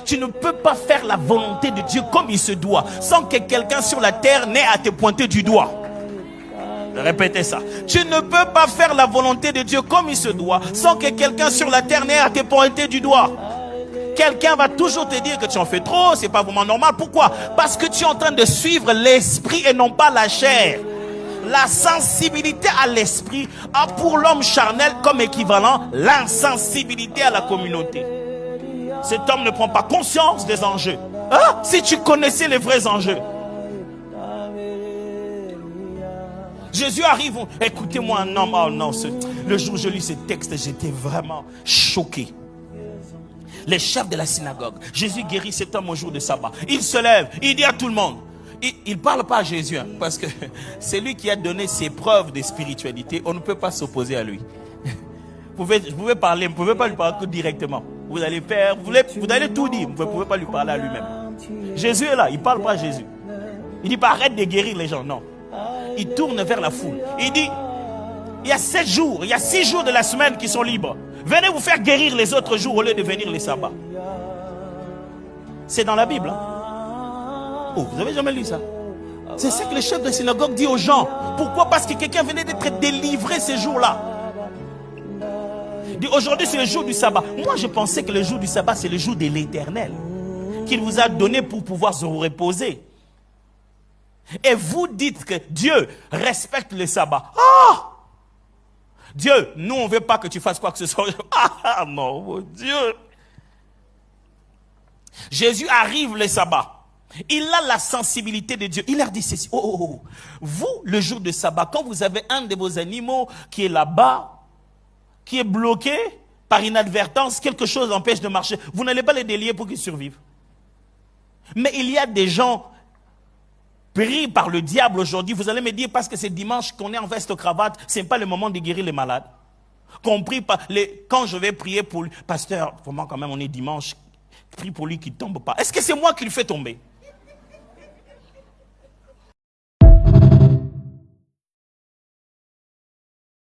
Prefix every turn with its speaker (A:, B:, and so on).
A: Tu ne peux pas faire la volonté de Dieu comme il se doit, sans que quelqu'un sur la terre n'ait à te pointer du doigt. Répétez ça. Tu ne peux pas faire la volonté de Dieu comme il se doit, sans que quelqu'un sur la terre n'ait à te pointer du doigt. Quelqu'un va toujours te dire que tu en fais trop, c'est pas vraiment normal. Pourquoi? Parce que tu es en train de suivre l'esprit et non pas la chair. La sensibilité à l'esprit a pour l'homme charnel comme équivalent l'insensibilité à la communauté. Cet homme ne prend pas conscience des enjeux. Ah, si tu connaissais les vrais enjeux. Jésus arrive, écoutez-moi un homme, oh non, le jour où je lis ce texte, j'étais vraiment choqué. Les chefs de la synagogue, Jésus guérit cet homme au jour de sabbat. Il se lève, il dit à tout le monde, il ne parle pas à Jésus, hein, parce que c'est lui qui a donné ses preuves de spiritualité, on ne peut pas s'opposer à lui. Vous pouvez parler, vous ne pouvez pas lui parler directement. Vous allez faire, vous allez tout dire, vous ne pouvez pas lui parler à lui-même. Jésus est là, il ne parle pas à Jésus. Il dit pas arrête de guérir les gens, non. Il tourne vers la foule. Il dit, il y a 7 jours, il y a 6 jours de la semaine qui sont libres. Venez vous faire guérir les autres jours au lieu de venir les sabbats. C'est dans la Bible. Hein? Oh, vous n'avez jamais lu ça? C'est ça que le chef de synagogue dit aux gens. Pourquoi? Parce que quelqu'un venait d'être délivré ces jours-là. Il dit, aujourd'hui c'est le jour du sabbat. Moi je pensais que le jour du sabbat c'est le jour de l'Éternel, qu'il vous a donné pour pouvoir se reposer. Et vous dites que Dieu respecte le sabbat. Ah! Dieu, nous on ne veut pas que tu fasses quoi que ce soit. Ah non, mon Dieu. Jésus arrive le sabbat. Il a la sensibilité de Dieu. Il leur dit ceci. Oh, vous, le jour de sabbat, quand vous avez un de vos animaux qui est là-bas, qui est bloqué par inadvertance, quelque chose l'empêche de marcher, vous n'allez pas les délier pour qu'ils survivent. Mais il y a des gens pris par le diable aujourd'hui. Vous allez me dire, parce que c'est dimanche qu'on est en veste-cravate, ce n'est pas le moment de guérir les malades. Compris par quand je vais prier pour lui, pasteur, vraiment quand même on est dimanche, prie pour lui qu'il ne tombe pas. Est-ce que c'est moi qui le fais tomber?